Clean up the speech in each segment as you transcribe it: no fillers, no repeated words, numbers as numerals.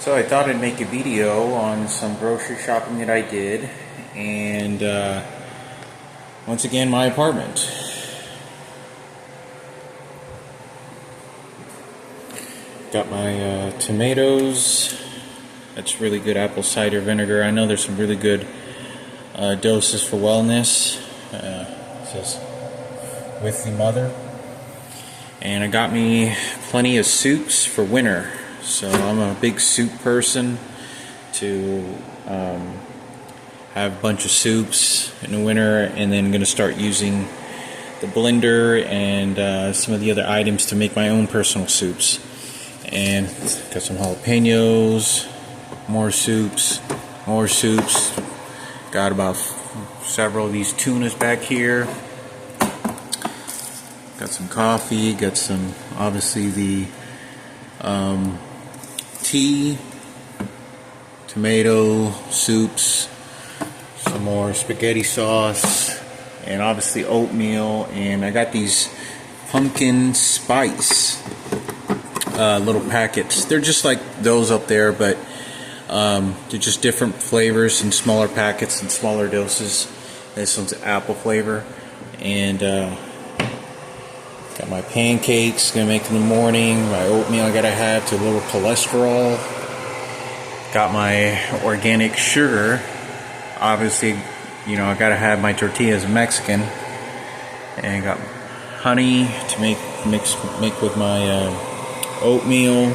So I thought I'd make a video on some grocery shopping that I did, and once again my apartment. Got my tomatoes. That's really good apple cider vinegar. I know there's some really good doses for wellness. It says with the mother. And I got me plenty of soups for winter. So I'm a big soup person, to have a bunch of soups in the winter, and then I'm going to start using the blender and some of the other items to make my own personal soups. And got some jalapenos, more soups. Got about several of these tunas back here. Got some coffee, got some, obviously the tea, tomato soups, some more spaghetti sauce, and obviously oatmeal. And I got these pumpkin spice little packets. They're just like those up there, but they're just different flavors in smaller packets and smaller doses. This one's apple flavor. And got my pancakes, gonna make in the morning. My oatmeal I gotta have to lower cholesterol. Got my organic sugar. Obviously, you know, I gotta have my tortillas Mexican. And got honey to make with my oatmeal.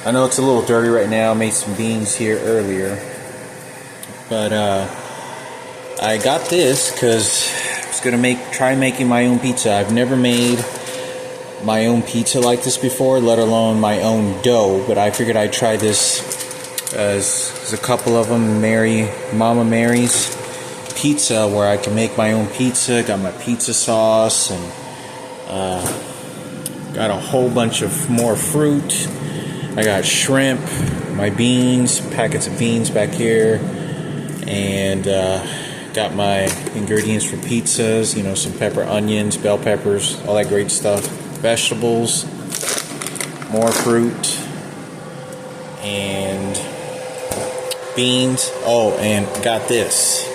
I know it's a little dirty right now. I made some beans here earlier, but I got this because I was gonna try making my own pizza. I've never made my own pizza like this before, let alone my own dough, but I figured I'd try this. There's a couple of them, Mama Mary's Pizza, where I can make my own pizza. Got my pizza sauce, and got a whole bunch of more fruit. I got shrimp, my beans, packets of beans back here, and got my ingredients for pizzas, you know, some pepper, onions, bell peppers, all that great stuff. Vegetables, more fruit, and beans. Oh, and got this.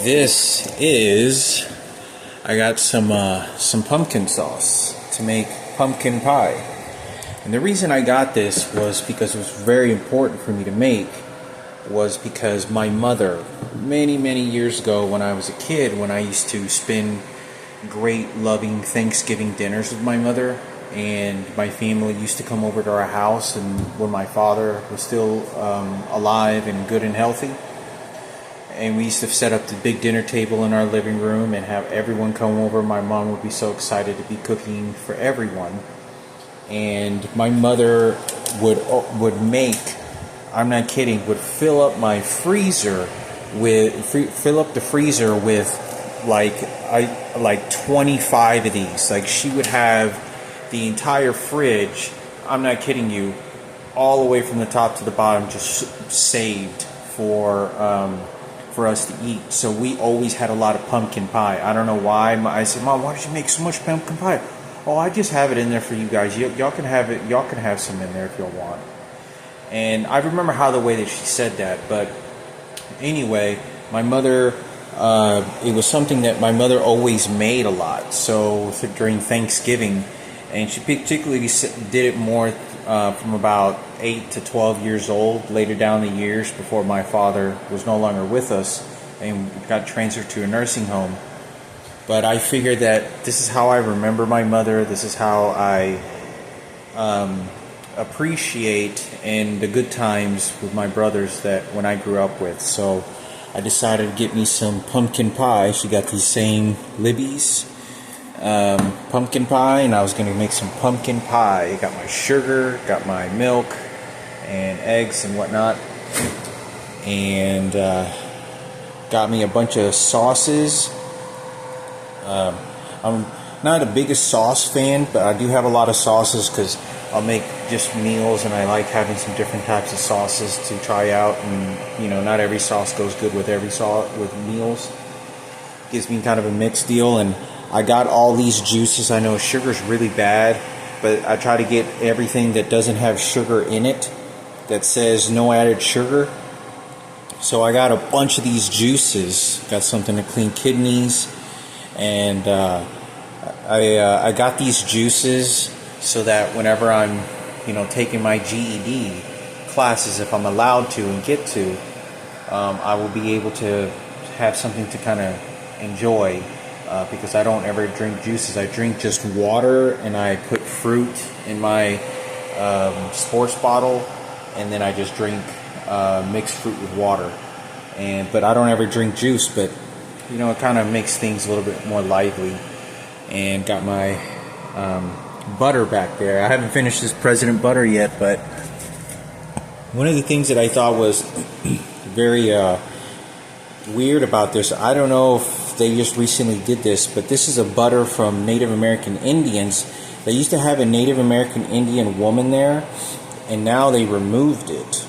This is, I got some pumpkin sauce to make pumpkin pie. And the reason I got this was because it was very important for me to make, was because my mother, many years ago when I was a kid, when I used to spend great loving Thanksgiving dinners with my mother, and my family used to come over to our house, and when my father was still alive and good and healthy, and we used to set up the big dinner table in our living room and have everyone come over. My mom would be so excited to be cooking for everyone, and my mother would make, I'm not kidding, would fill up the freezer with like 25 of these. Like, she would have the entire fridge, I'm not kidding you, all the way from the top to the bottom, just saved for us to eat. So we always had a lot of pumpkin pie. I don't know why. I said, Mom, why did you make so much pumpkin pie? Oh, I just have it in there for you guys. Y'all can have it. Y'all can have some in there if y'all want. And I remember the way that she said that. But anyway, my mother, it was something that my mother always made a lot. So during Thanksgiving, and she particularly did it more from about 8 to 12 years old, later down the years, before my father was no longer with us and got transferred to a nursing home. But I figured that this is how I remember my mother. This is how I appreciate and the good times with my brothers that when I grew up with. So I decided to get me some pumpkin pie. She got these same Libby's pumpkin pie, and I was going to make some pumpkin pie. Got my sugar, got my milk and eggs and whatnot, and got me a bunch of sauces. I'm not the biggest sauce fan, but I do have a lot of sauces because I'll make just meals, and I like having some different types of sauces to try out. And you know, not every sauce goes good with every sauce with meals. Gives me kind of a mixed deal. And I got all these juices. I know sugar's really bad, but I try to get everything that doesn't have sugar in it. that says no added sugar. So I got a bunch of these juices. Got something to clean kidneys, and I got these juices so that whenever I'm, taking my GED classes, if I'm allowed to and get to, I will be able to have something to kind of enjoy, because I don't ever drink juices. I drink just water, and I put fruit in my sports bottle, and then I just drink mixed fruit with water. But I don't ever drink juice, but it kind of makes things a little bit more lively. And got my butter back there. I haven't finished this President butter yet, but one of the things that I thought was very weird about this, I don't know if they just recently did this, but this is a butter from Native American Indians. They used to have a Native American Indian woman there, and now they removed it.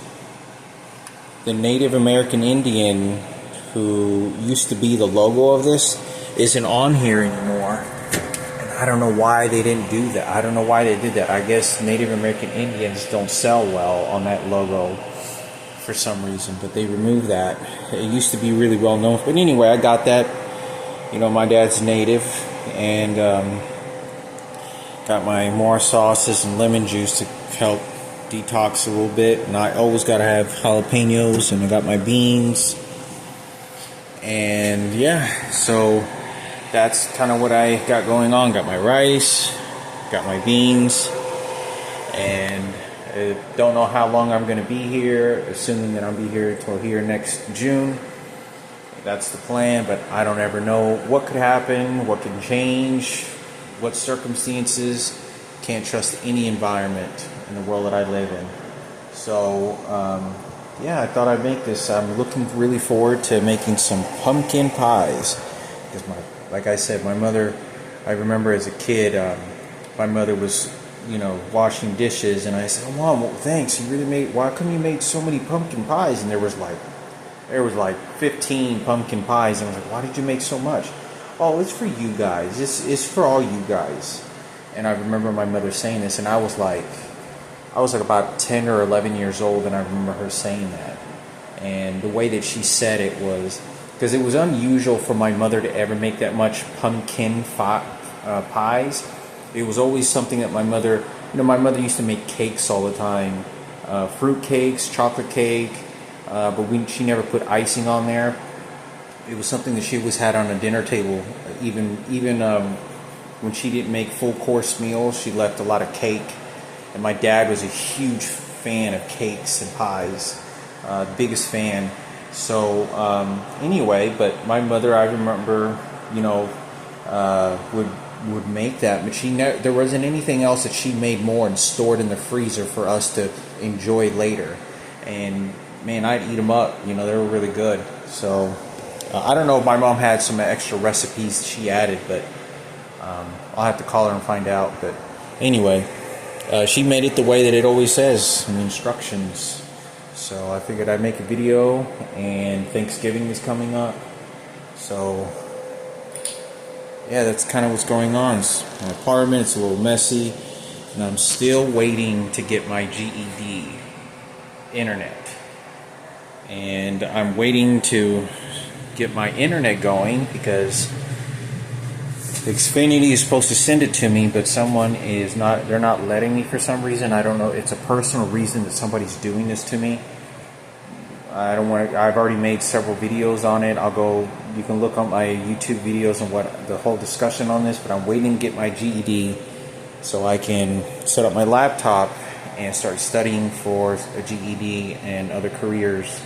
The Native American Indian who used to be the logo of this isn't on here anymore. I don't know why they didn't do that. I don't know why they did that. I guess Native American Indians don't sell well on that logo for some reason, but they removed that. It used to be really well known. But anyway, I got that. My dad's native, and got my more sauces and lemon juice to help detox a little bit. And I always got to have jalapenos, and I got my beans. And yeah, so that's kind of what I got going on. Got my rice, got my beans, and I don't know how long I'm going to be here, assuming that I'll be here till here next June. That's the plan, but I don't ever know what could happen, what can change, what circumstances. Can't trust any environment in the world that I live in. So, I thought I'd make this. I'm looking really forward to making some pumpkin pies. Because like I said, my mother, I remember as a kid, my mother was, washing dishes, and I said, "Oh, Mom, well, thanks. Why come you made so many pumpkin pies?" And there was like 15 pumpkin pies, and I was like, "Why did you make so much?" "Oh, it's for you guys. It's for all you guys." And I remember my mother saying this, and I was like about 10 or 11 years old, and I remember her saying that. And the way that she said it was, because it was unusual for my mother to ever make that much pumpkin pies. It was always something that my mother used to make cakes all the time, fruit cakes, chocolate cake, but she never put icing on there. It was something that she always had on a dinner table. Even when she didn't make full course meals, she left a lot of cake. And my dad was a huge fan of cakes and pies, biggest fan. So anyway, but my mother, I remember, would make that, but there wasn't anything else that she made more and stored in the freezer for us to enjoy later. And man, I'd eat them up. They were really good. So I don't know if my mom had some extra recipes she added, but I'll have to call her and find out. But anyway, she made it the way that it always says in the instructions. So I figured I'd make a video, and Thanksgiving is coming up. So yeah, that's kind of what's going on. My apartment, it's a little messy, and I'm still waiting to get my GED internet. And I'm waiting to get my internet going because Xfinity is supposed to send it to me, but they're not letting me for some reason. I don't know. It's a personal reason that somebody's doing this to me. I've already made several videos on it. You can look up my YouTube videos and the whole discussion on this, but I'm waiting to get my GED so I can set up my laptop and start studying for a GED and other careers.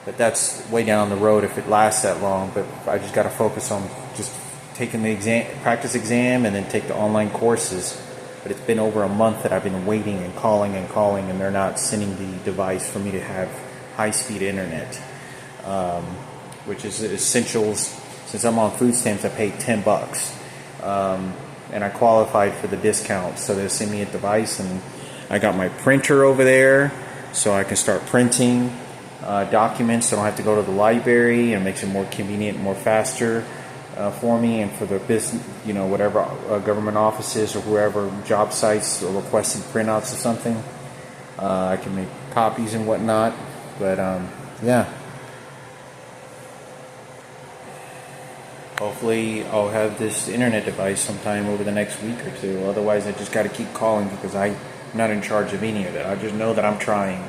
But that's way down the road if it lasts that long. But I just got to focus on just taking the practice exam and then take the online courses. But it's been over a month that I've been waiting and calling, and they're not sending the device for me to have high-speed internet, which is essential. Since I'm on food stamps, I paid $10, and I qualified for the discount, so they sent me a device, and I got my printer over there, so I can start printing documents. So I don't have to go to the library, and it makes it more convenient, more faster for me, and for the business, whatever government offices or whoever job sites or requesting printouts or something. I can make copies and whatnot. But yeah. Hopefully I'll have this internet device sometime over the next week or two. Otherwise I just got to keep calling because I'm not in charge of any of it. I just know that I'm trying.